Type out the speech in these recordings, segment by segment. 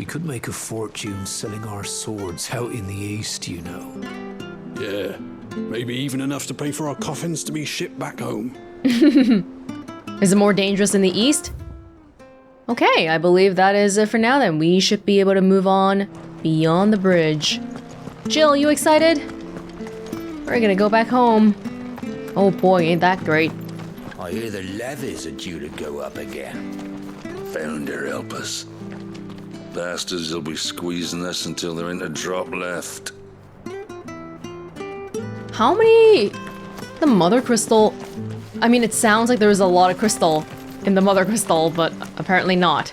We could make a fortune selling our swords out in the east, you know. Yeah, maybe even enough to pay for our coffins to be shipped back home. Is it more dangerous in the east? Okay, I believe that is it for now then. We should be able to move on beyond the bridge. Jill, you excited? We're gonna go back home. Oh boy, ain't that great. I hear the levies are due to go up again. Founder help us. Bastards will be squeezing us until there ain't a drop left. How many... The Mothercrystal... I mean, it sounds like there's a lot of crystal in the Mothercrystal, but apparently not.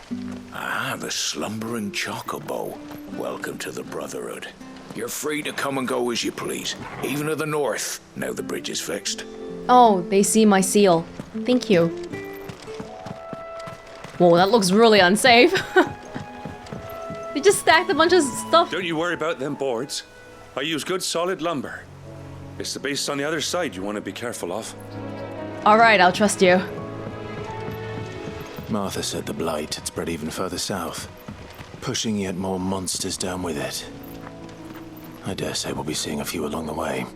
Ah, the slumbering chocobo. Welcome to the Brotherhood. You're free to come and go as you please, even to the north, now the bridge is fixed. Oh, they see my seal. Thank you. Whoa, that looks really unsafe. They just stacked a bunch of stuff. Don't you worry about them boards. I use good solid lumber. It's the base on the other side you want to be careful of. Alright, I'll trust you. Martha said the Blight had spread even further south, pushing yet more monsters down with it. I dare say we'll be seeing a few along the way.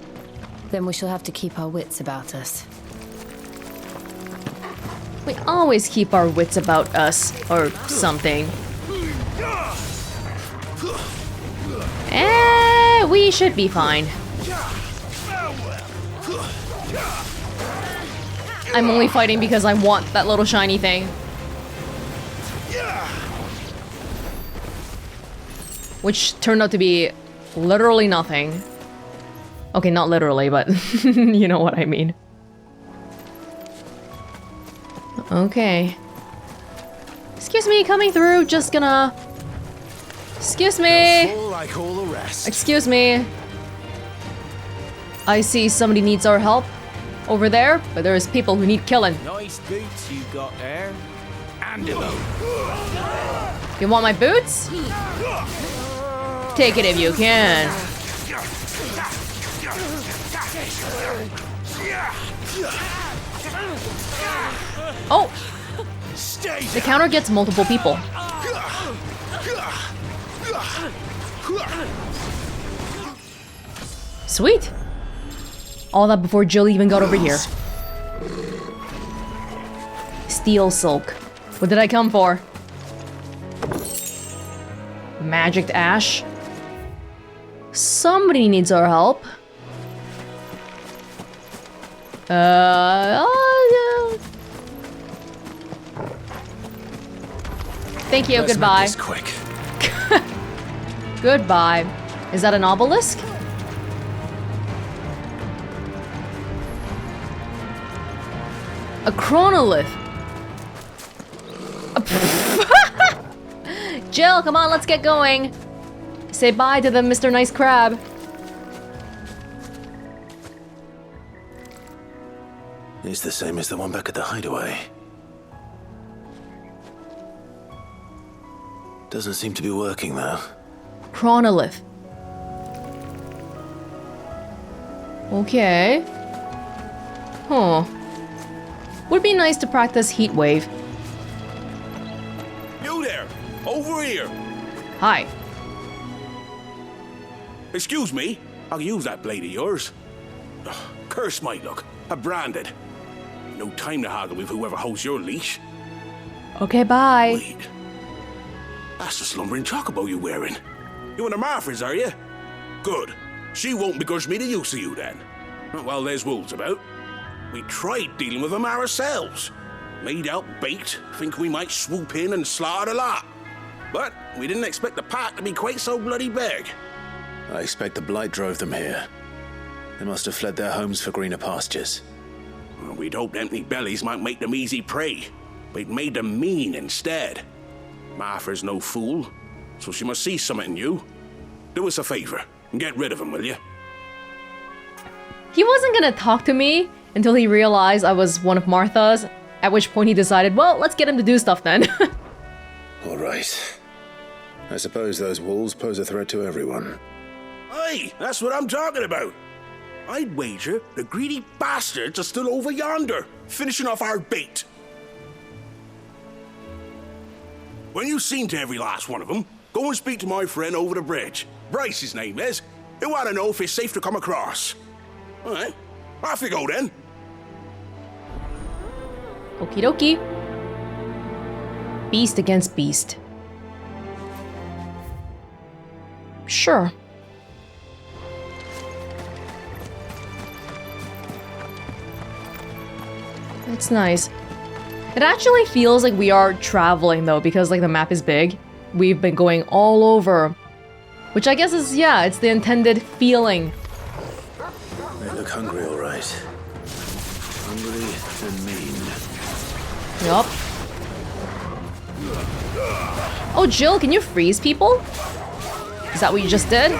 Then we shall have to keep our wits about us. We always keep our wits about us, or something. We should be fine. I'm only fighting because I want that little shiny thing. Which turned out to be literally nothing. Okay, not literally, but you know what I mean. Okay. Excuse me, coming through, just gonna... Excuse me! Like all the rest. Excuse me. I see somebody needs our help over there, but there's people who need killing. Nice boots you got there. Andivo. You want my boots? Take it if you can. Oh! The counter gets multiple people. Sweet! All that before Jill even got over here. Steel silk. What did I come for? Magicked ash. Somebody needs our help. Thank you, Let's goodbye. make this quick. Goodbye. Is that an obelisk? A chronolith. Jill, come on, let's get going. Say bye to the Mr. Nice Crab. It's the same as the one back at the hideaway. Doesn't seem to be working though. Chronolith. Okay. Huh. Would be nice to practice heat wave. You there! Over here! Hi. Excuse me, I'll use that blade of yours. Ugh, curse my luck. I'm branded. No time to haggle with whoever holds your leash. Okay, bye. Wait. That's the slumbering chocobo you're wearing. You and the Marthas, are you? Good. She won't begrudge me the use of you then. Not while there's wolves about. We tried dealing with them ourselves. Laid out bait, think we might swoop in and slaughter the lot. But we didn't expect the pack to be quite so bloody big. I expect the Blight drove them here. They must have fled their homes for greener pastures. Well, we'd hoped empty bellies might make them easy prey, but it made them mean instead. Martha's no fool, so she must see something in you. Do us a favor and get rid of him, will you? He wasn't gonna talk to me until he realized I was one of Martha's, at which point he decided, well, let's get him to do stuff then. All right. I suppose those wolves pose a threat to everyone. Hey, that's what I'm talking about. I'd wager the greedy bastards are still over yonder, finishing off our bait. When you've seen to every last one of them, Go and speak to my friend over the bridge. Bryce, his name is. He'll want to know if it's safe to come across. All right, off you go then. Okie dokie. Beast against beast. Sure. It's nice. It actually feels like we are traveling though, because like the map is big. We've been going all over. Which I guess is, yeah, it's the intended feeling. They look hungry, all right. Hungry and mean. Yup. Oh, Jill, can you freeze people? Is that what you just did?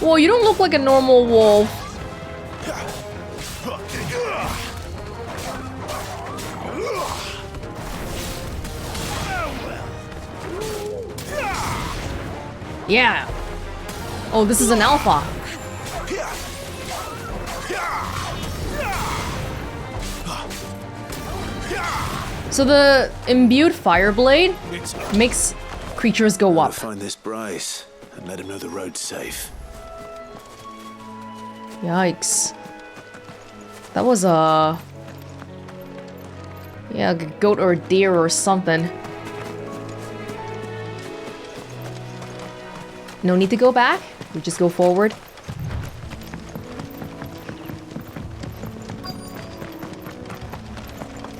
Whoa, you don't look like a normal wolf. Yeah. Oh, this is an alpha. So the imbued fire blade makes creatures go up. Find this Bryce and let him know the road's safe. Yikes. That was a... yeah, like a goat or a deer or something. No need to go back. We just go forward.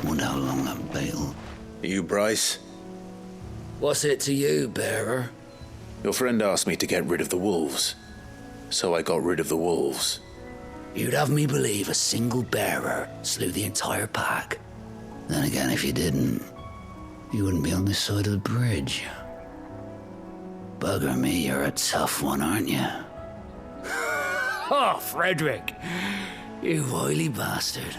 Wonder how long that bait'll... You, Bryce? What's it to you, bearer? Your friend asked me to get rid of the wolves. So I got rid of the wolves. You'd have me believe a single bearer slew the entire pack. Then again, if you didn't, you wouldn't be on this side of the bridge. Bugger me, you're a tough one, aren't you? Oh, Frederick! You wily bastard.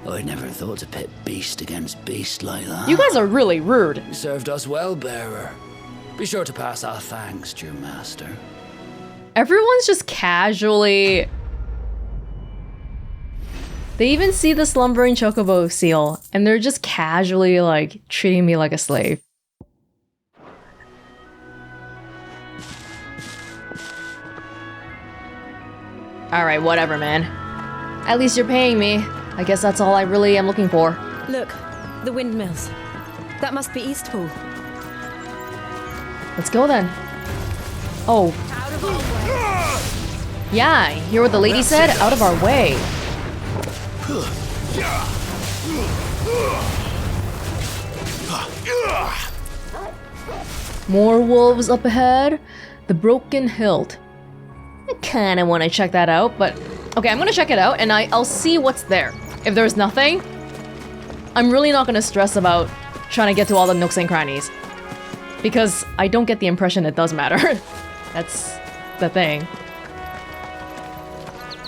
I'd never thought to pit beast against beast like that. You guys are really rude. You served us well, bearer. Be sure to pass our thanks to your master. Everyone's just casually... They even see the slumbering chocobo seal, and they're just casually, like, treating me like a slave. Alright, whatever, man. At least you're paying me. I guess that's all I really am looking for. Look, the windmills. That must be Eastpool. Let's go then. Oh. Yeah, hear what the lady said? Out of our way. More wolves up ahead. The Broken Hilt. I kinda wanna check that out, but... okay, I'm gonna check it out and I'll see what's there. If there's nothing, I'm really not gonna stress about trying to get to all the nooks and crannies. Because I don't get the impression it does matter. That's the thing.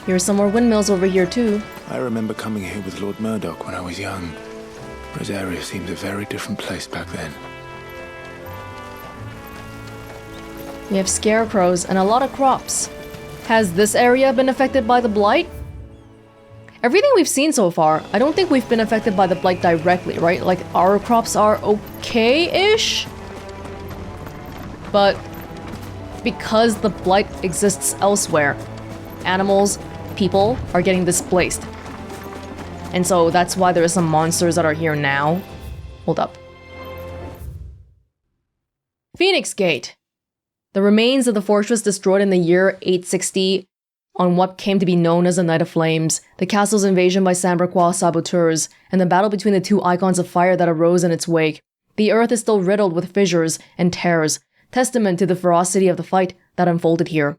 Here's some more windmills over here too. I remember coming here with Lord Murdoch when I was young. Rosaria seemed a very different place back then. We have scarecrows and a lot of crops. Has this area been affected by the Blight? Everything we've seen so far, I don't think we've been affected by the Blight directly, right? Like, our crops are okay-ish? But because the Blight exists elsewhere, animals, people are getting displaced. And so that's why there are some monsters that are here now. Hold up. Phoenix Gate. The remains of the fortress destroyed in the year 860 on what came to be known as the Night of Flames, the castle's invasion by Samberquois saboteurs, and the battle between the two icons of fire that arose in its wake. The earth is still riddled with fissures and tears, testament to the ferocity of the fight that unfolded here.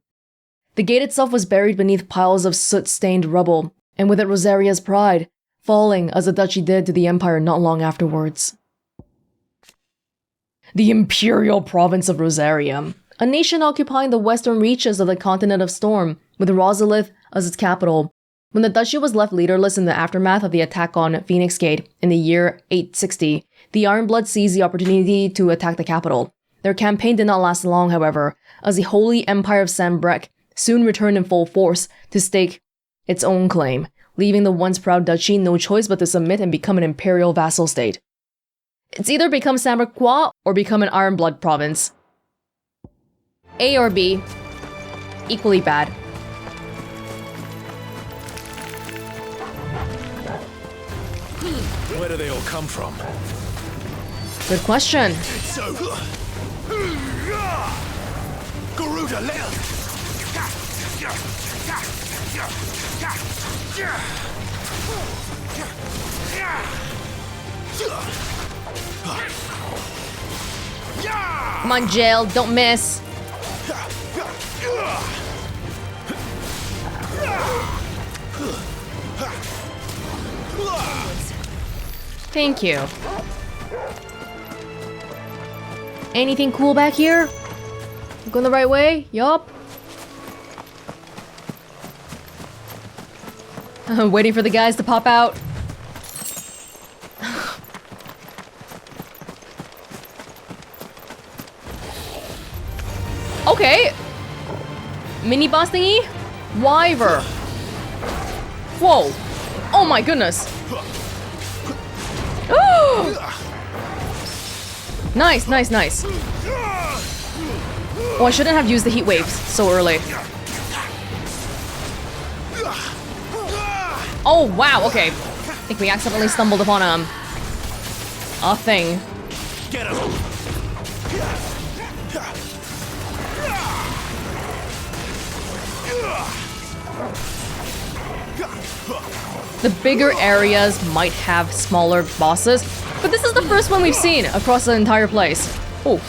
The gate itself was buried beneath piles of soot-stained rubble, and with it Rosaria's pride, falling as the duchy did to the empire not long afterwards. The imperial province of Rosaria, a nation occupying the western reaches of the continent of Storm, with Rosalith as its capital. When the duchy was left leaderless in the aftermath of the attack on Phoenix Gate in the year 860, the Ironblood seized the opportunity to attack the capital. Their campaign did not last long, however, as the Holy Empire of Sambrek soon returned in full force to stake its own claim, leaving the once proud duchy no choice but to submit and become an imperial vassal state. It's either become Samarkand or become an Iron Blood province. A or B, equally bad. Where do they all come from? Good question. So, Garuda left. Come on, Jill, don't miss. Thank you. Anything cool back here? Going the right way? Yup. Waiting for the guys to pop out. Okay. Mini boss thingy? Wyver. Whoa. Oh my goodness. Nice, nice, nice. Oh, I shouldn't have used the heat waves so early. Oh, wow, okay. I think we accidentally stumbled upon a thing. Get him. The bigger areas might have smaller bosses, but this is the first one we've seen across the entire place. Oh.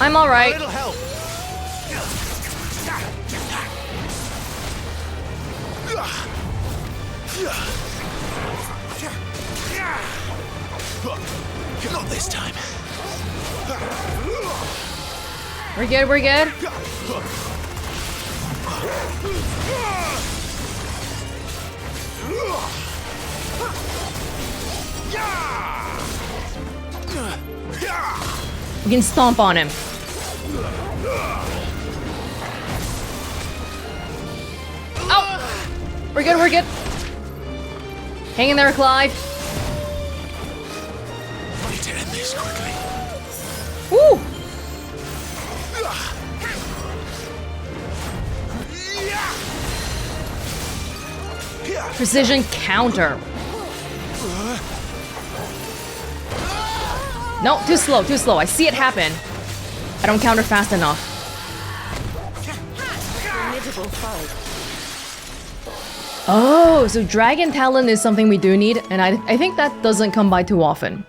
I'm alright. It'll help. Not this time. We're good, we're good. We can stomp on him. Oh! We're good, we're good. Hang in there, Clive. Need to end this quickly. Woo! Precision counter. No, too slow, too slow. I see it happen. I don't counter fast enough. Oh, so Dragon Talon is something we do need, and I think that doesn't come by too often.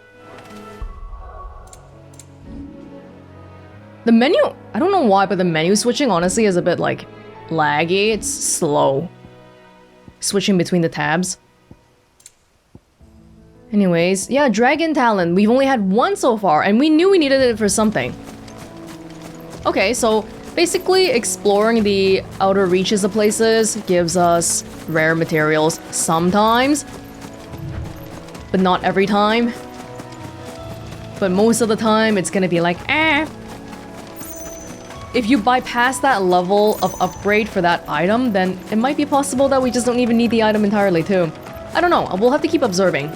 The menu, I don't know why, but the menu switching honestly is a bit like laggy. It's slow. Switching between the tabs. Anyways, yeah, Dragon Talon. We've only had one so far, and we knew we needed it for something. Okay, so basically exploring the outer reaches of places gives us rare materials sometimes, but not every time. But most of the time, it's gonna be like, eh. If you bypass that level of upgrade for that item, then it might be possible that we just don't even need the item entirely too. I don't know, we'll have to keep observing.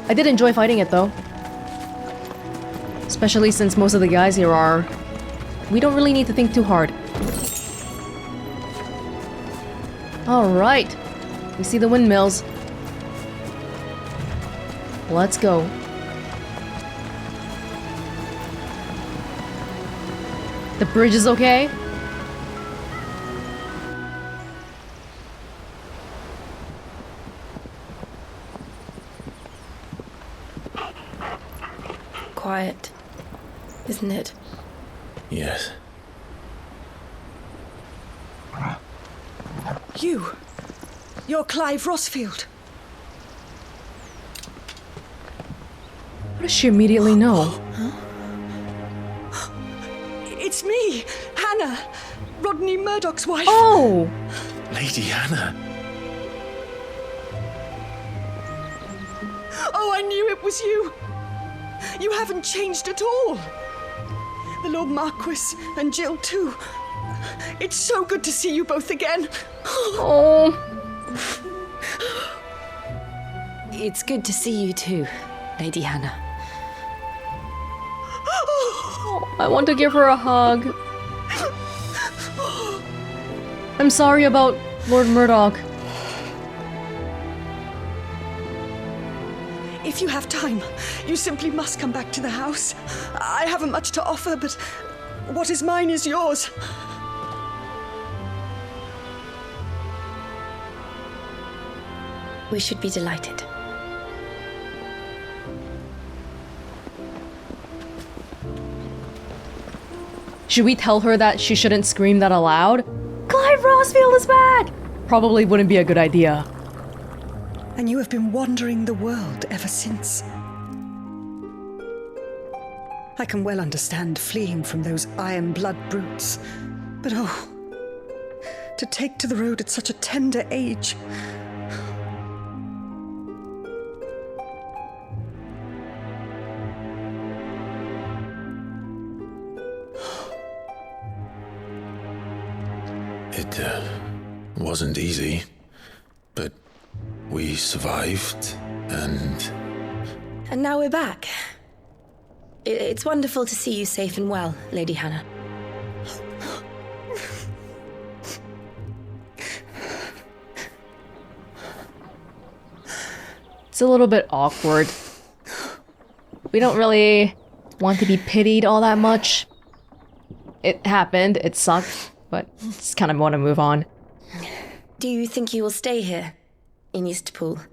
I did enjoy fighting it though. Especially since most of the guys here are... We don't really need to think too hard. Alright. We see the windmills. Let's go. The bridge is okay? Quiet, isn't it? Yes. You're Clive Rossfield. How does she immediately know? It's me, Hannah, Rodney Murdoch's wife. Oh! Lady Hannah. Oh, I knew it was you. You haven't changed at all. The Lord Marquis and Jill too. It's so good to see you both again. Oh, It's good to see you too, Lady Hannah. I want to give her a hug. I'm sorry about Lord Murdoch. If you have time, you simply must come back to the house. I haven't much to offer, but what is mine is yours. We should be delighted. Should we tell her that she shouldn't scream that aloud? Clive Rossfield is back! Probably wouldn't be a good idea. And you have been wandering the world ever since. I can well understand fleeing from those iron blood brutes. But oh, to take to the road at such a tender age. It wasn't easy, but we survived, and now we're back. It's wonderful to see you safe and well, Lady Hannah. It's a little bit awkward. We don't really want to be pitied all that much. It happened, it sucked, but just kind of want to move on. Do you think you will stay here, in Eastpool?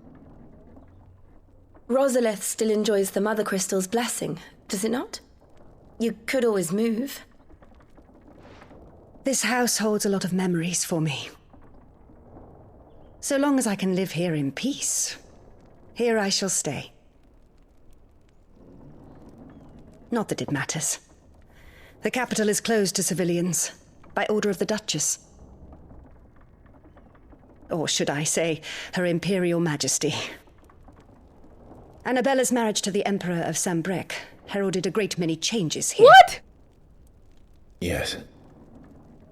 Rosalith still enjoys the Mothercrystals' blessing, does it not? You could always move. This house holds a lot of memories for me. So long as I can live here in peace, here I shall stay. Not that it matters. The capital is closed to civilians, by order of the Duchess. Or should I say, Her Imperial Majesty. Annabella's marriage to the Emperor of Sambrec heralded a great many changes here. What? yes,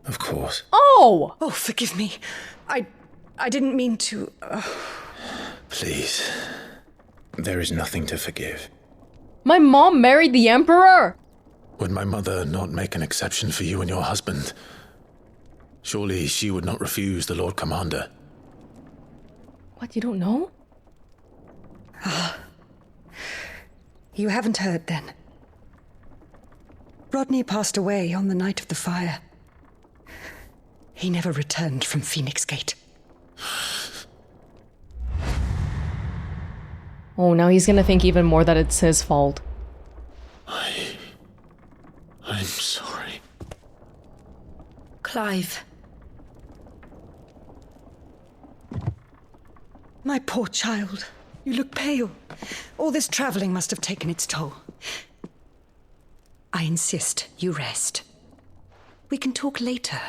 of course. Oh! Oh, forgive me. I didn't mean to... Please, there is nothing to forgive. My mom married the Emperor! Would my mother not make an exception for you and your husband? Surely she would not refuse the Lord Commander. What, you don't know? You haven't heard, then. Rodney passed away on the night of the fire. He never returned from Phoenix Gate. Oh, now he's gonna think even more that it's his fault. I'm sorry. Clive. My poor child. You look pale. All this traveling must have taken its toll. I insist you rest. We can talk later.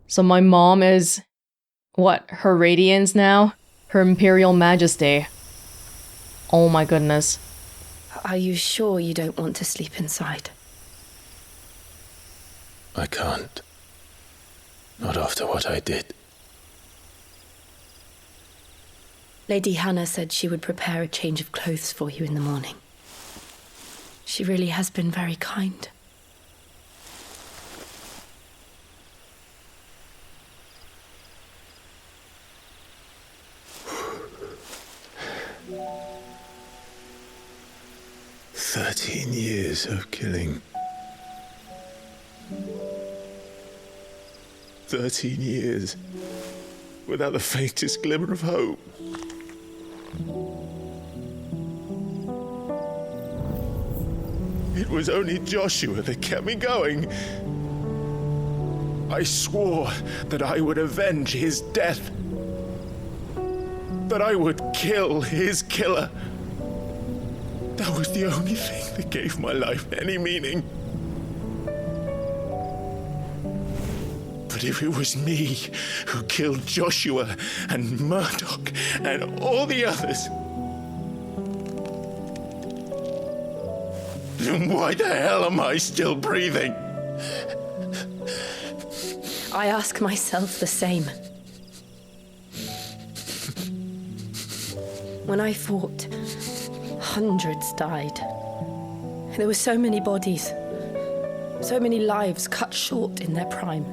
So my mom is... what, her Radiance now? Her Imperial Majesty. Oh my goodness. Are you sure you don't want to sleep inside? I can't. Not after what I did. Lady Hannah said she would prepare a change of clothes for you in the morning. She really has been very kind. Years of killing. 13 years without the faintest glimmer of hope. It was only Joshua that kept me going. I swore that I would avenge his death. That I would kill his killer. That was the only thing that gave my life any meaning. But if it was me who killed Joshua and Murdoch and all the others, then why the hell am I still breathing? I ask myself the same. When I fought, hundreds died. There were so many bodies, so many lives cut short in their prime.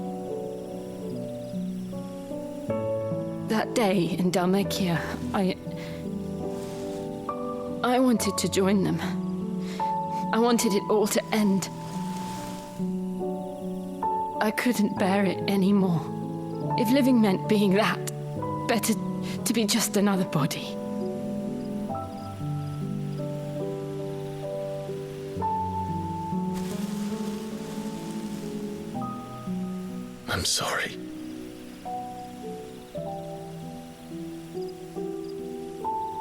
That day in Dalmekia, I wanted to join them. I wanted it all to end. I couldn't bear it anymore. If living meant being that, better to be just another body. I'm sorry.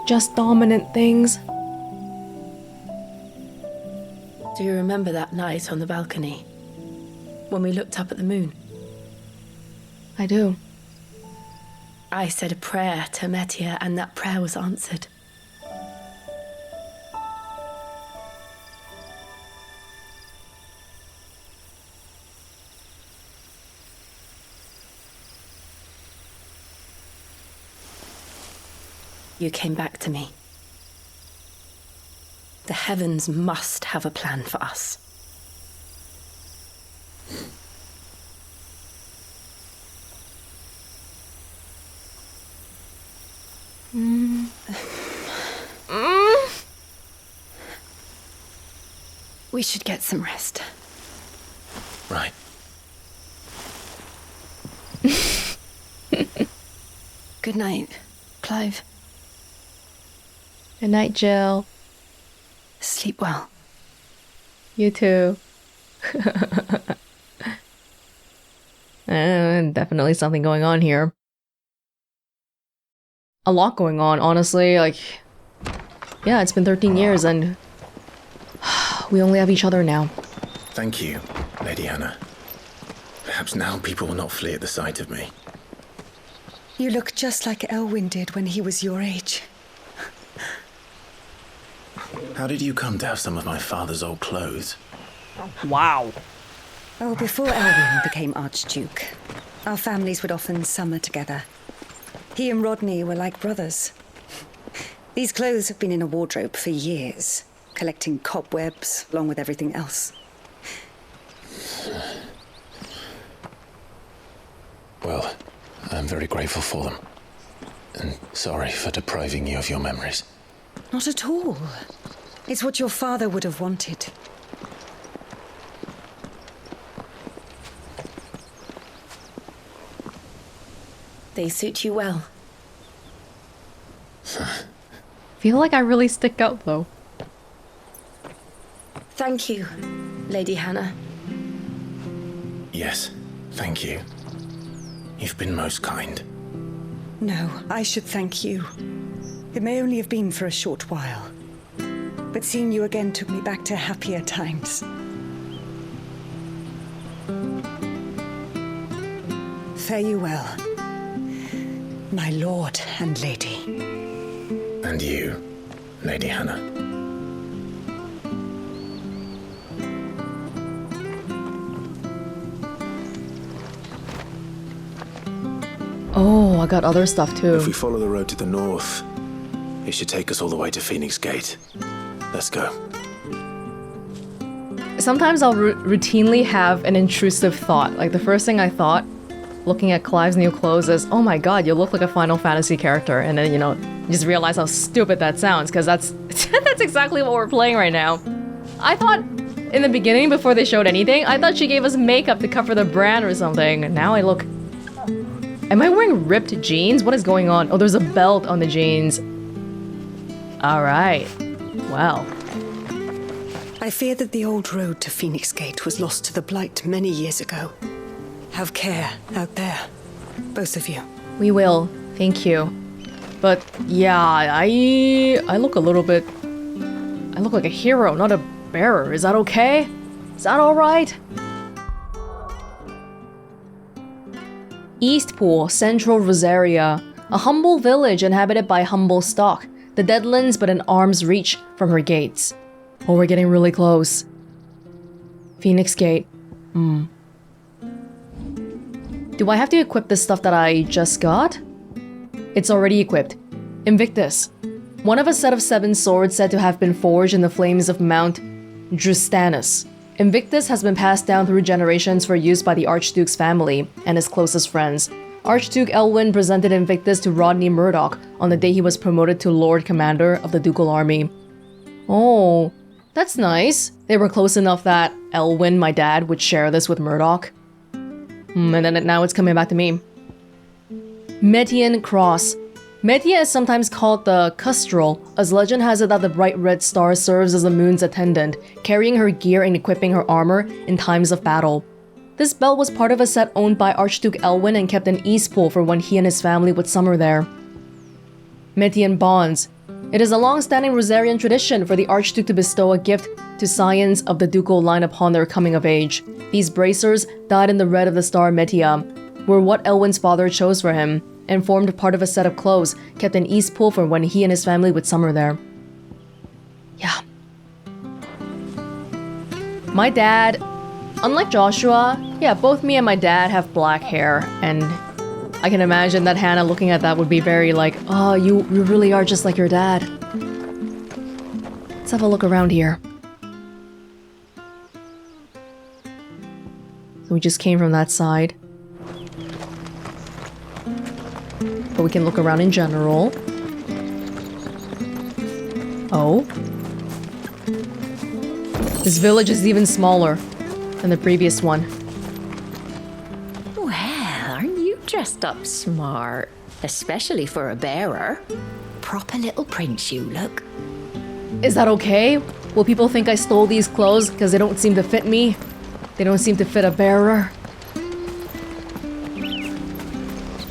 Just dominant things. Do you remember that night on the balcony? When we looked up at the moon? I do. I said a prayer to Metia, and that prayer was answered. You came back to me. The heavens must have a plan for us. We should get some rest. Right. Good night, Clive. Good night, Jill. Sleep well. You too. Definitely something going on here. A lot going on, honestly. Like, yeah, it's been 13 years and we only have each other now. Thank you, Lady Hannah. Perhaps now people will not flee at the sight of me. You look just like Elwyn did when he was your age. How did you come to have some of my father's old clothes? Wow. Oh, before Elwyn became Archduke, our families would often summer together. He and Rodney were like brothers. These clothes have been in a wardrobe for years, collecting cobwebs along with everything else. Well, I'm very grateful for them. And sorry for depriving you of your memories. Not at all. It's what your father would have wanted. They suit you well. Feel like I really stick out though. Thank you, Lady Hannah. Yes, thank you. You've been most kind. No, I should thank you. It may only have been for a short while, but seeing you again took me back to happier times. Fare you well, my lord and lady. And you, Lady Hannah. Oh, I got other stuff too. If we follow the road to the north, it should take us all the way to Phoenix Gate. Let's go. Sometimes I'll routinely have an intrusive thought. Like the first thing I thought, looking at Clive's new clothes is, oh my god, you look like a Final Fantasy character. And then, you know, you just realize how stupid that sounds, because that's that's exactly what we're playing right now. I thought, in the beginning, before they showed anything, I thought she gave us makeup to cover the brand or something. Now I look... Am I wearing ripped jeans? What is going on? Oh, there's a belt on the jeans. Alright. Well. I fear that the old road to Phoenix Gate was lost to the Blight many years ago. Have care out there, both of you. We will. Thank you. But yeah, I look a little bit... I look like a hero, not a bearer. Is that okay? Is that alright? Eastpool, Central Rosaria. A humble village inhabited by humble stock. The Deadlands but an arm's reach from her gates. Oh, we're getting really close. Phoenix Gate. Do I have to equip the stuff that I just got? It's already equipped. Invictus. One of a set of 7 swords said to have been forged in the flames of Mount Drustanus. Invictus has been passed down through generations for use by the Archduke's family and his closest friends. Archduke Elwyn presented Invictus to Rodney Murdoch on the day he was promoted to Lord Commander of the Ducal Army. Oh, that's nice. They were close enough that Elwyn, my dad, would share this with Murdoch. And then now it's coming back to me. Metian Cross. Metia is sometimes called the Custrel, as legend has it that the bright red star serves as the moon's attendant, carrying her gear and equipping her armor in times of battle. This belt was part of a set owned by Archduke Elwyn and kept in Eastpool for when he and his family would summer there. Metian Bonds. It is a long-standing Rosarian tradition for the Archduke to bestow a gift to scions of the ducal line upon their coming of age. These bracers, dyed in the red of the star Metia, were what Elwyn's father chose for him, and formed part of a set of clothes kept in Eastpool for when he and his family would summer there. Yeah. My dad, unlike Joshua, yeah, both me and my dad have black hair, and I can imagine that Hannah looking at that would be very like, oh, you really are just like your dad. Let's have a look around here. So we just came from that side. But we can look around in general. Oh. This village is even smaller than the previous one. Well, aren't you dressed up smart? Especially for a bearer. Proper little prince you look. Is that okay? Will people think I stole these clothes because they don't seem to fit me? They don't seem to fit a bearer.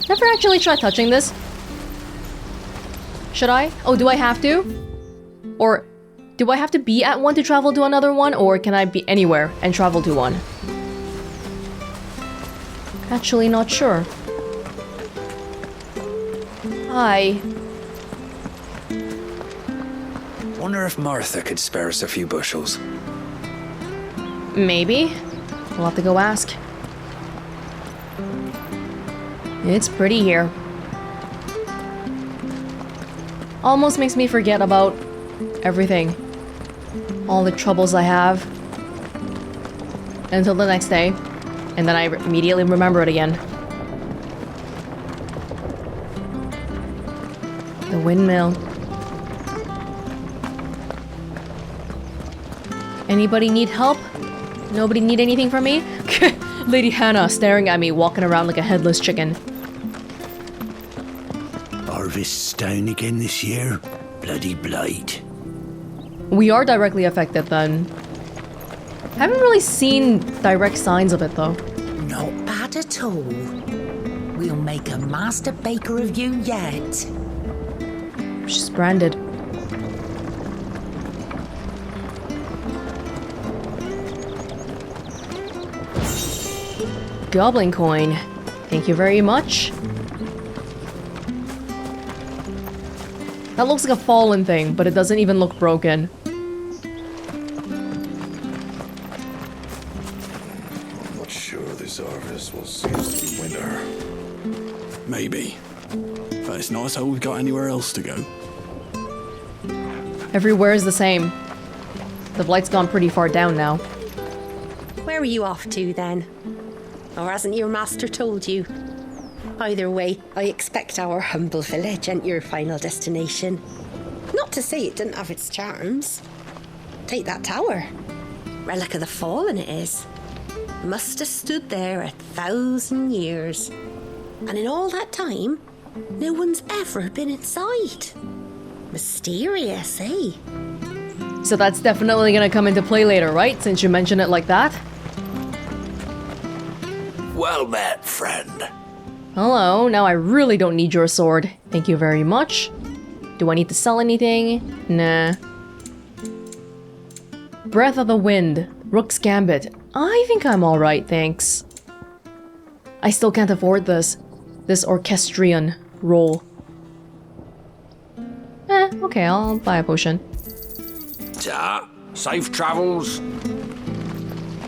Never actually tried touching this. Should I? Oh, do I have to? Or do I have to be at one to travel to another one? Or can I be anywhere and travel to one? Actually not sure. Hi. Wonder if Martha could spare us a few bushels. Maybe. We'll have to go ask. It's pretty here. Almost makes me forget about everything. All the troubles I have. Until the next day. And then I immediately remember it again. The windmill. Anybody need help? Nobody need anything from me? Lady Hannah staring at me, walking around like a headless chicken. Harvest's down again this year. Bloody Blight. We are directly affected then. Haven't really seen direct signs of it though. Not bad at all. We'll make a master baker of you yet. She's branded. Goblin coin. Thank you very much. That looks like a fallen thing, but it doesn't even look broken. I'm not sure this harvest will see us through winter. Maybe. But it's not as though we've got anywhere else to go. Everywhere is the same. The Blight's gone pretty far down now. Where are you off to then? Or hasn't your master told you? Either way, I expect our humble village ain't your final destination. Not to say it didn't have its charms. Take that tower. Relic of the Fallen it is. Must have stood there 1,000 years. And in all that time, no one's ever been inside. Mysterious, eh? So that's definitely gonna come into play later, right? Since you mention it like that? Well met, friend. Hello, now I really don't need your sword. Thank you very much. Do I need to sell anything? Nah. Breath of the Wind. Rook's Gambit. I think I'm alright, thanks. I still can't afford this. This orchestrion role. Okay, I'll buy a potion. Ta, safe travels.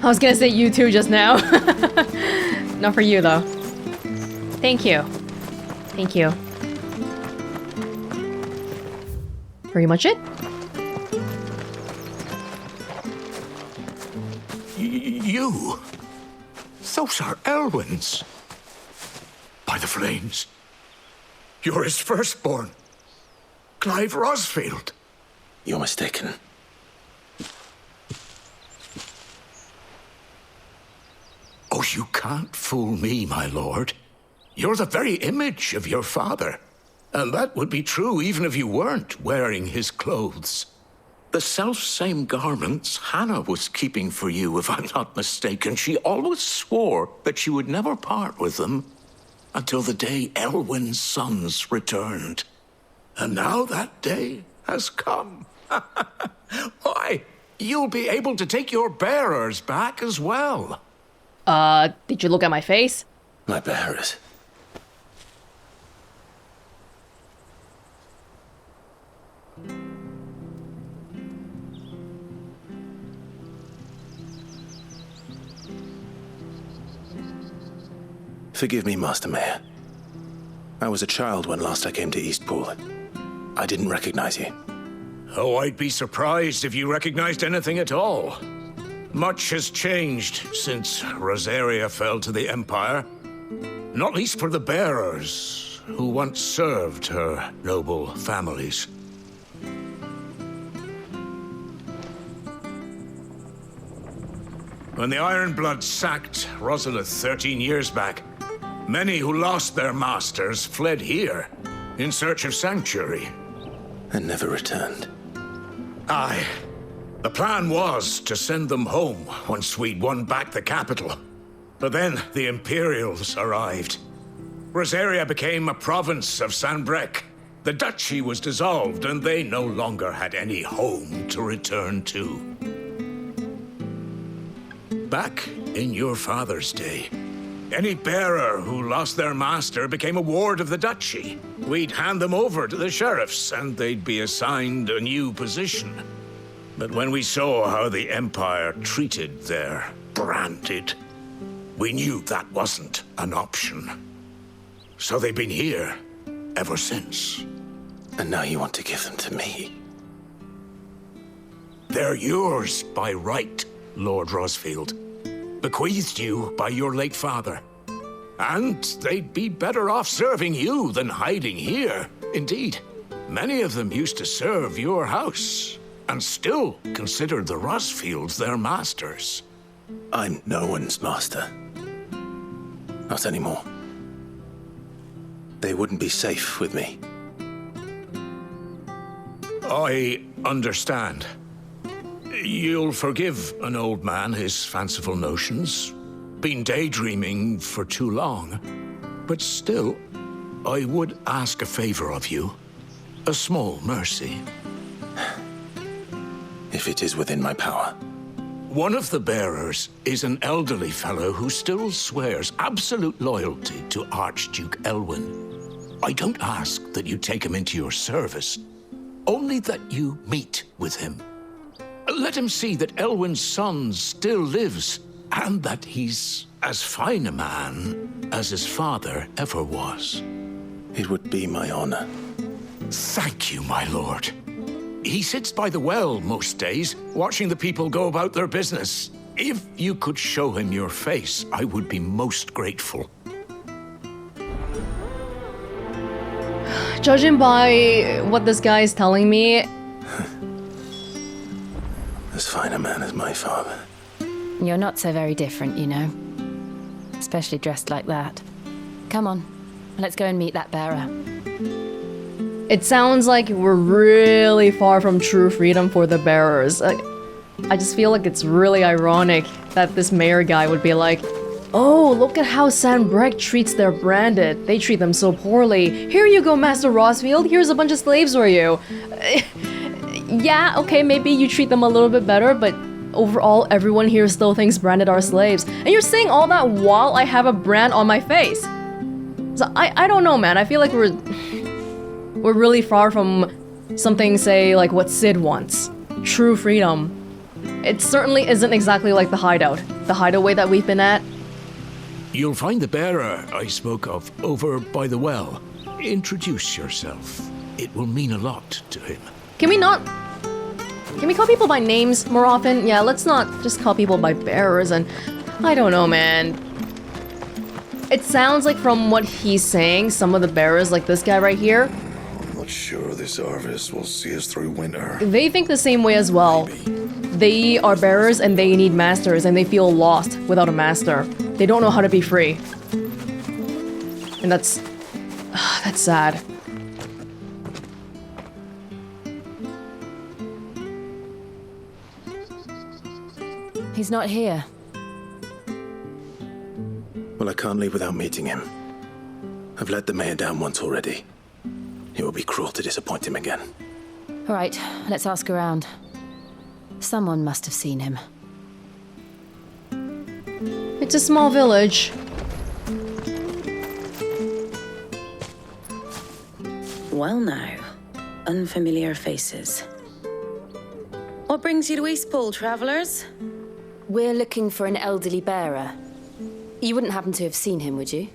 I was gonna say you too just now. Not for you though. Thank you. Thank you. Pretty much it. You? Those are Elwyn's. By the flames. You're his firstborn. Clive Rosfield. You're mistaken. Oh, you can't fool me, my lord. You're the very image of your father. And that would be true even if you weren't wearing his clothes. The self-same garments Hannah was keeping for you, if I'm not mistaken. She always swore that she would never part with them until the day Elwyn's sons returned. And now that day has come. Why, you'll be able to take your bearers back as well. Did you look at my face? My bearers. Forgive me, Master Mayor. I was a child when last I came to Eastpool. I didn't recognize you. Oh, I'd be surprised if you recognized anything at all. Much has changed since Rosaria fell to the Empire. Not least for the bearers, who once served her noble families. When the Ironbloods sacked Rosalith 13 years back, many who lost their masters fled here in search of sanctuary. And never returned. Aye. The plan was to send them home once we'd won back the capital. But then the Imperials arrived. Rosaria became a province of Sanbreque. The duchy was dissolved, and they no longer had any home to return to. Back in your father's day, any bearer who lost their master became a ward of the duchy. We'd hand them over to the sheriffs, and they'd be assigned a new position. But when we saw how the Empire treated their branded, we knew that wasn't an option. So they've been here ever since. And now you want to give them to me? They're yours by right, Lord Rosfield. Bequeathed you by your late father. And they'd be better off serving you than hiding here. Indeed, many of them used to serve your house, and still considered the Rosfields their masters. I'm no one's master. Not anymore. They wouldn't be safe with me. I understand. You'll forgive an old man his fanciful notions. Been daydreaming for too long. But still, I would ask a favor of you. A small mercy. If it is within my power. One of the bearers is an elderly fellow who still swears absolute loyalty to Archduke Elwyn. I don't ask that you take him into your service, only that you meet with him. Let him see that Elwyn's son still lives, and that he's as fine a man as his father ever was. It would be my honor. Thank you, my lord. He sits by the well most days, watching the people go about their business. If you could show him your face, I would be most grateful. Judging by what this guy is telling me... As fine a man as my father. You're not so very different, you know. Especially dressed like that. Come on, let's go and meet that bearer. It sounds like we're really far from true freedom for the bearers. I just feel like it's really ironic that this mayor guy would be like, oh, look at how Sanbreque treats their branded. They treat them so poorly. Here you go, Master Rosfield. Here's a bunch of slaves for you. Yeah, okay, maybe you treat them a little bit better, but overall, everyone here still thinks branded are slaves. And you're saying all that while I have a brand on my face. So I don't know, man. I feel like we're really far from something, say, like what Sid wants. True freedom. It certainly isn't exactly like the hideout. The hideaway that we've been at. You'll find the bearer I spoke of over by the well. Introduce yourself. It will mean a lot to him. Can we call people by names more often? Yeah, let's not just call people by bearers and... I don't know, man. It sounds like from what he's saying, some of the bearers, like this guy right here... I'm not sure this harvest will see us through winter. They think the same way as well. They are bearers and they need masters, and they feel lost without a master. They don't know how to be free. And that's sad. He's not here. Well, I can't leave without meeting him. I've let the mayor down once already. It will be cruel to disappoint him again. All right, let's ask around. Someone must have seen him. It's a small village. Well now, unfamiliar faces. What brings you to Eastpool, travellers? We're looking for an elderly bearer. You wouldn't happen to have seen him, would you?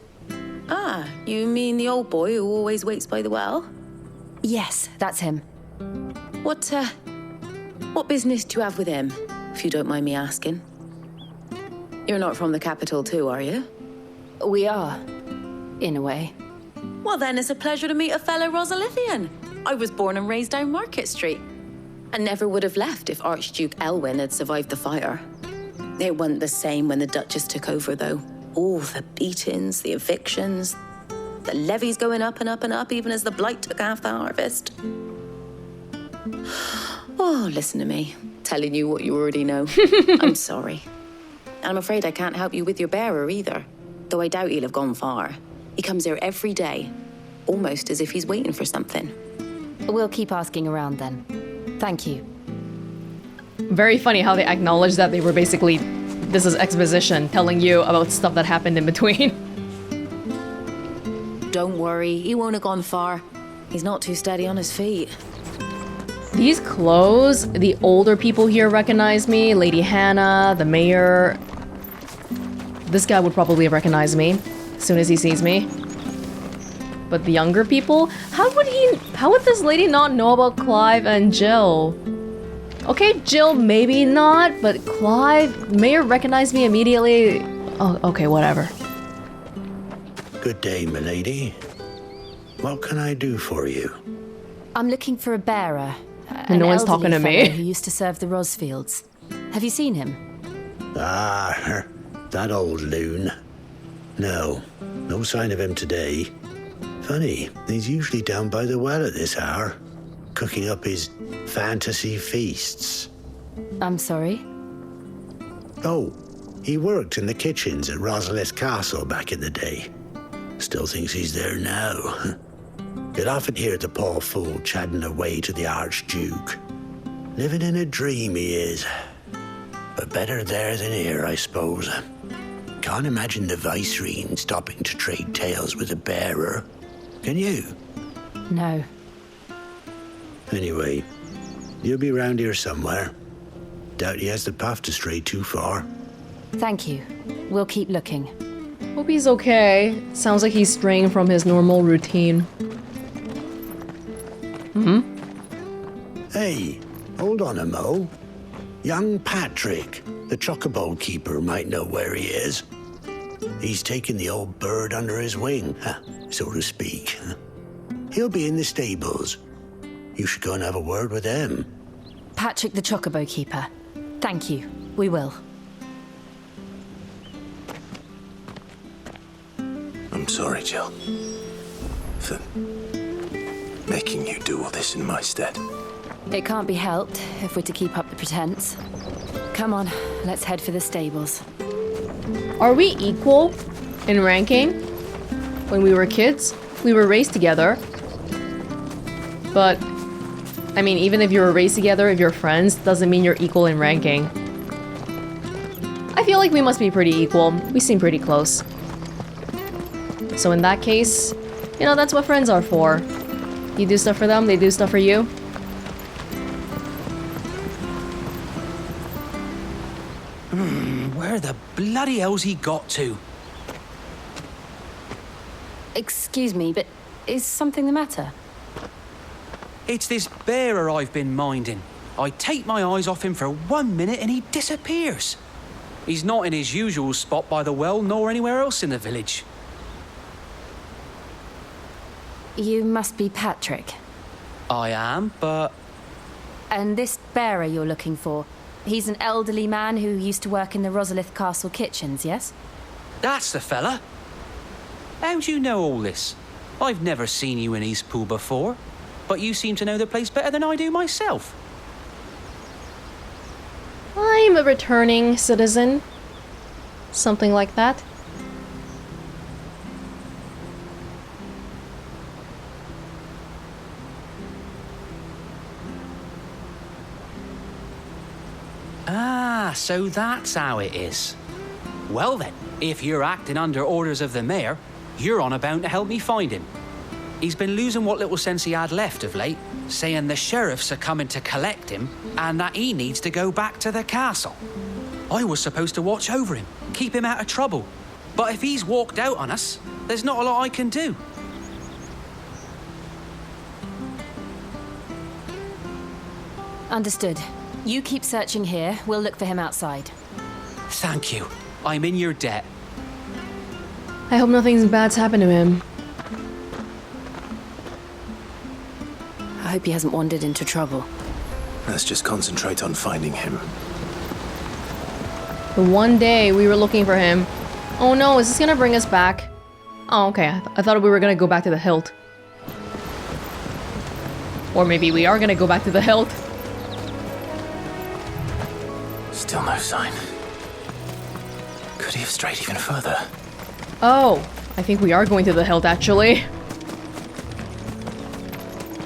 Ah, you mean the old boy who always waits by the well? Yes, that's him. What business do you have with him, if you don't mind me asking? You're not from the capital too, are you? We are, in a way. Well then, it's a pleasure to meet a fellow Rosalithian. I was born and raised down Market Street. And never would have left if Archduke Elwyn had survived the fire. It wasn't the same when the Duchess took over, though. All the beatings, the evictions, the levies going up and up and up, even as the Blight took half the harvest. Oh, listen to me, telling you what you already know. I'm sorry. And I'm afraid I can't help you with your bearer either, though I doubt he'll have gone far. He comes here every day, almost as if he's waiting for something. We'll keep asking around then. Thank you. Very funny how they acknowledge that they were basically... This is exposition, telling you about stuff that happened in between. Don't worry, he won't have gone far. He's not too steady on his feet. These clothes, the older people here recognize me. Lady Hannah, the mayor. This guy would probably recognize me as soon as he sees me. But the younger people, how would this lady not know about Clive and Jill? Okay, Jill, maybe not, but Clive, mayor recognized me immediately. Oh, okay, whatever. Good day, milady. What can I do for you? I'm looking for a bearer. No one's talking to me. Who used to serve the Rosfields. Have you seen him? Ah, that old loon. No sign of him today. Funny, he's usually down by the well at this hour, cooking up his fantasy feasts. I'm sorry? Oh, he worked in the kitchens at Rosalith's castle back in the day. Still thinks he's there now. You'd often hear the poor fool chatting away to the Archduke. Living in a dream he is. But better there than here, I suppose. Can't imagine the Vicereine stopping to trade tales with a bearer. Can you? No. Anyway, you'll be round here somewhere. Doubt he has the path to stray too far. Thank you. We'll keep looking. Hope he's okay. Sounds like he's straying from his normal routine. Hey, hold on a mo. Young Patrick, the chocobo keeper, might know where he is. He's taken the old bird under his wing, so to speak. He'll be in the stables. You should go and have a word with him. Patrick the chocobo keeper. Thank you. We will. I'm sorry, Jill, for making you do all this in my stead. It can't be helped if we're to keep up the pretense. Come on, let's head for the stables. Are we equal in ranking? When we were kids, we were raised together. But, I mean, even if you were raised together, if you're friends, doesn't mean you're equal in ranking. feel like we must be pretty equal. We seem pretty close. So in that case, you know, that's what friends are for. You do stuff for them, they do stuff for you. Where the bloody hell's he got to? Excuse me, but is something the matter? It's this bearer I've been minding. I take my eyes off him for 1 minute and he disappears. He's not in his usual spot by the well, nor anywhere else in the village. You must be Patrick. I am, but... And this bearer you're looking for, he's an elderly man who used to work in the Rosalith Castle kitchens, yes? That's the fella. How do you know all this? I've never seen you in Eastpool before, but you seem to know the place better than I do myself. I'm a returning citizen. Something like that. Ah, so that's how it is. Well then, if you're acting under orders of the mayor, you're on about to help me find him. He's been losing what little sense he had left of late, saying the sheriffs are coming to collect him and that he needs to go back to the castle. I was supposed to watch over him, keep him out of trouble. But if he's walked out on us, there's not a lot I can do. Understood. You keep searching here, we'll look for him outside. Thank you. I'm in your debt. I hope nothing bad's happened to him. I hope he hasn't wandered into trouble. Let's just concentrate on finding him. The one day we were looking for him. Oh no, is this gonna bring us back? Oh, okay. I thought we were gonna go back to the hilt. Or maybe we are gonna go back to the hilt. Still no sign. Could he have strayed even further? Oh, I think we are going to the hilt actually.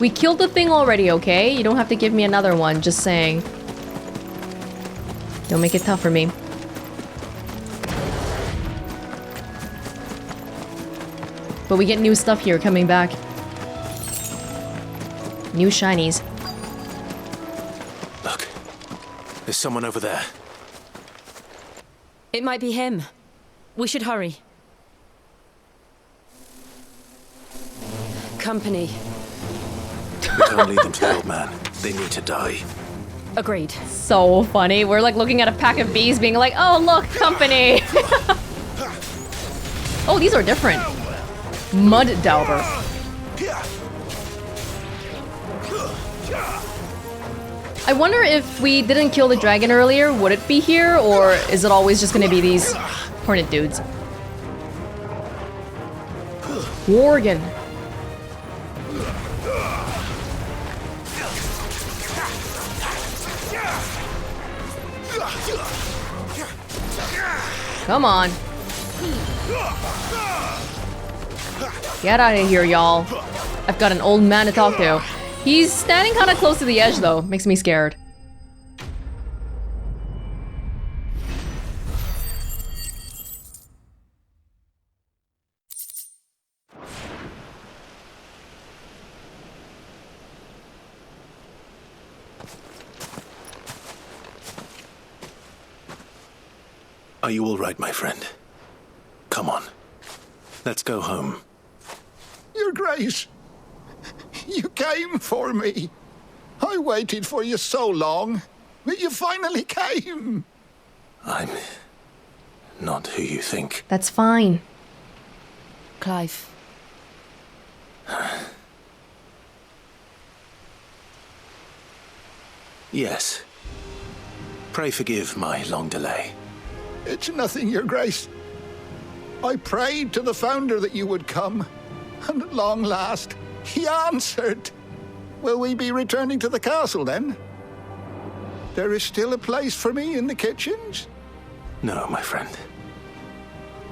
We killed the thing already, okay? You don't have to give me another one, just saying. Don't make it tough for me. But we get new stuff here coming back. New shinies. Look, there's someone over there. It might be him. We should hurry. Company. We can't lead them to the old man. They need to die. Agreed. So funny. We're like looking at a pack of bees being like, oh look, company. Oh, these are different. Mud Dauber. I wonder if we didn't kill the dragon earlier, would it be here? Or is it always just gonna be these hornet dudes? Worgen. Come on. Get out of here, y'all. I've got an old man to talk to. He's standing kind of close to the edge, though. Makes me scared. Are you all right, my friend? Come on. Let's go home. Your Grace, you came for me. I waited for you so long, but you finally came. I'm not who you think. That's fine. Clive. Yes. Pray forgive my long delay. It's nothing, Your Grace. I prayed to the Founder that you would come, and at long last, he answered. Will we be returning to the castle, then? There is still a place for me in the kitchens? No, my friend.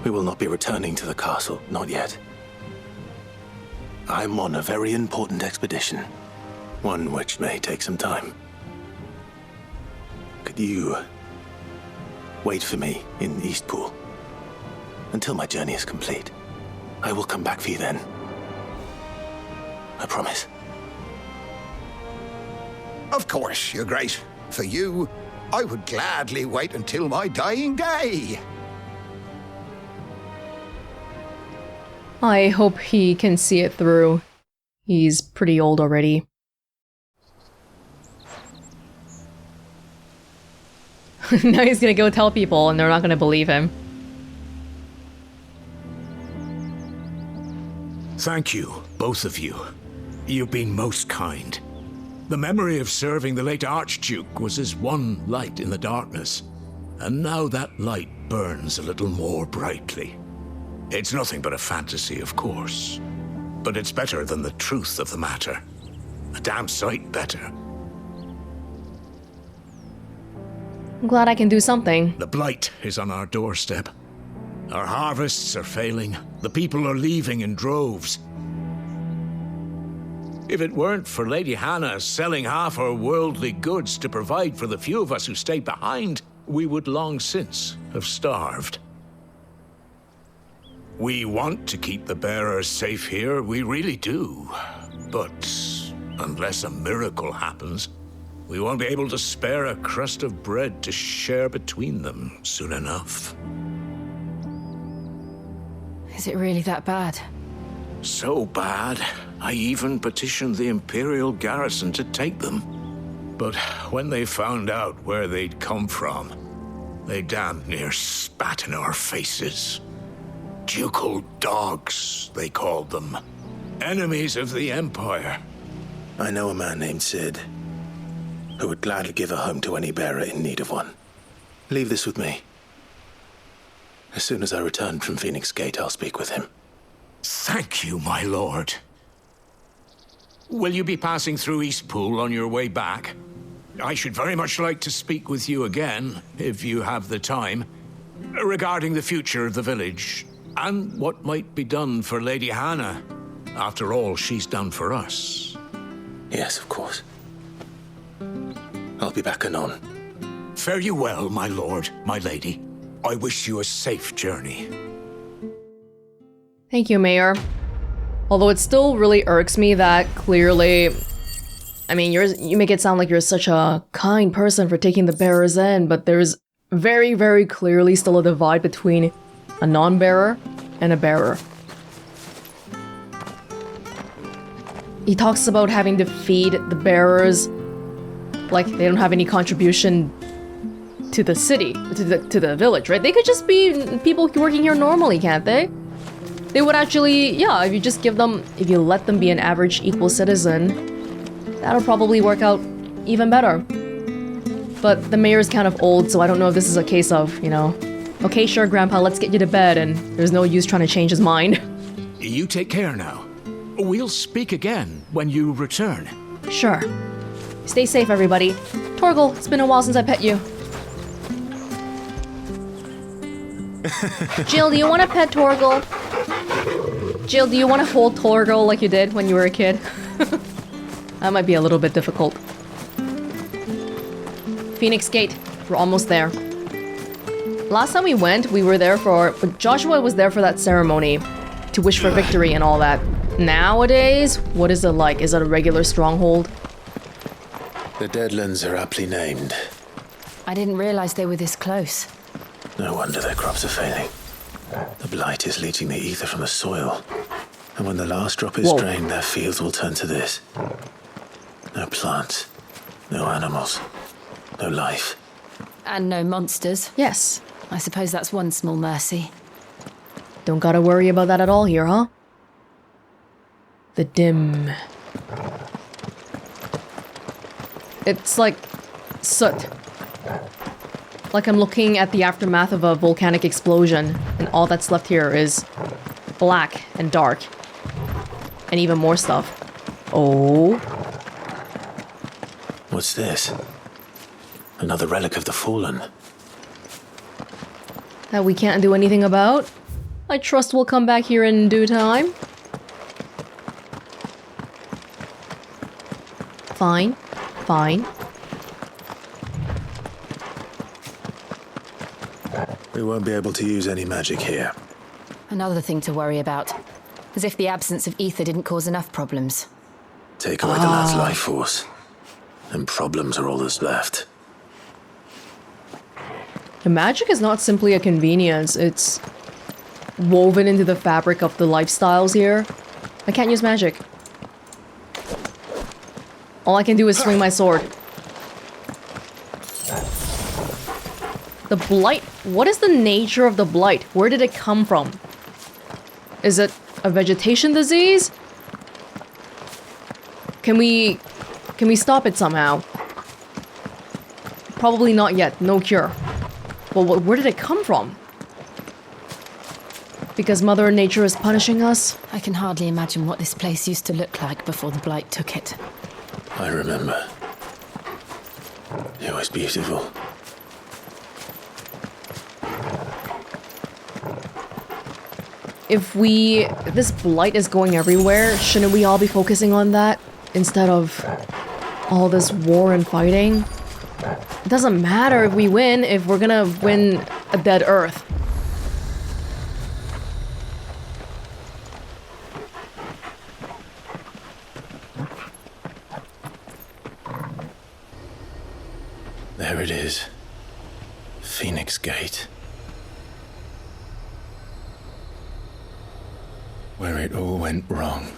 We will not be returning to the castle, not yet. I'm on a very important expedition, one which may take some time. Could you Wait for me in Eastpool. Until my journey is complete. I will come back for you then. I promise. Of course, Your Grace. For you, I would gladly wait until my dying day. I hope he can see it through. He's pretty old already. Now he's gonna go tell people and they're not gonna believe him. Thank you, both of you. You've been most kind. The memory of serving the late Archduke was as one light in the darkness, and now that light burns a little more brightly. It's nothing but a fantasy, of course, but it's better than the truth of the matter. A damn sight better. I'm glad I can do something. The Blight is on our doorstep. Our harvests are failing. The people are leaving in droves. If it weren't for Lady Hannah selling half her worldly goods to provide for the few of us who stay behind, we would long since have starved. We want to keep the bearers safe here, we really do. But unless a miracle happens, we won't be able to spare a crust of bread to share between them soon enough. Is it really that bad? So bad, I even petitioned the Imperial garrison to take them. But when they found out where they'd come from, they damn near spat in our faces. Ducal dogs, they called them. Enemies of the Empire. I know a man named Sid, who would gladly give a home to any bearer in need of one. Leave this with me. As soon as I return from Phoenix Gate, I'll speak with him. Thank you, my lord. Will you be passing through Eastpool on your way back? I should very much like to speak with you again, if you have the time, regarding the future of the village, and what might be done for Lady Hannah, after all she's done for us. Yes, of course. I'll be back anon. Fare you well, my lord, my lady. I wish you a safe journey. Thank you, Mayor. Although it still really irks me that clearly... I mean, you make it sound like you're such a kind person for taking the bearers in, but there's very, very clearly still a divide between a non-bearer and a bearer. He talks about having to feed the bearers like they don't have any contribution to the city, to the village, right? They could just be people working here normally, can't they? They would actually, yeah, if you just give them, if you let them be an average equal citizen, that'll probably work out even better. But the mayor's kind of old, so I don't know if this is a case of, you know, okay, sure, Grandpa, let's get you to bed, and there's no use trying to change his mind. You take care now. We'll speak again when you return. Sure. Stay safe, everybody. Torgal, it's been a while since I pet you. Jill, do you want to pet Torgal? Jill, do you want to hold Torgal like you did when you were a kid? That might be a little bit difficult. Phoenix Gate. We're almost there. Last time we went, we were there for... Joshua was there for that ceremony. To wish for victory and all that. Nowadays, what is it like? Is it a regular stronghold? The Deadlands are aptly named. I didn't realize they were this close. No wonder their crops are failing. The Blight is leaching the aether from the soil. And when the last drop is drained, their fields will turn to this. No plants. No animals. No life. And no monsters. Yes. I suppose that's one small mercy. Don't gotta worry about that at all here, huh? The dim. It's like soot. Like I'm looking at the aftermath of a volcanic explosion, and all that's left here is black and dark. And even more stuff. Oh. What's this? Another relic of the Fallen. That we can't do anything about? I trust we'll come back here in due time. Fine. Fine. We won't be able to use any magic here. Another thing to worry about. As if the absence of ether didn't cause enough problems. Take away the lad's life force, and problems are all that's left. The magic is not simply a convenience, it's woven into the fabric of the lifestyles here. I can't use magic. All I can do is swing my sword. The Blight. What is the nature of the Blight? Where did it come from? Is it a vegetation disease? Can we stop it somehow? Probably not yet. No cure. But where did it come from? Because Mother Nature is punishing us? I can hardly imagine what this place used to look like before the Blight took it. I remember. It was beautiful. If this Blight is going everywhere, shouldn't we all be focusing on that instead of all this war and fighting? It doesn't matter if we win if we're gonna win a dead Earth. There it is. Phoenix Gate. Where it all went wrong.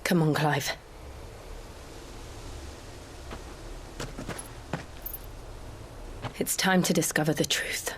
Come on, Clive. It's time to discover the truth.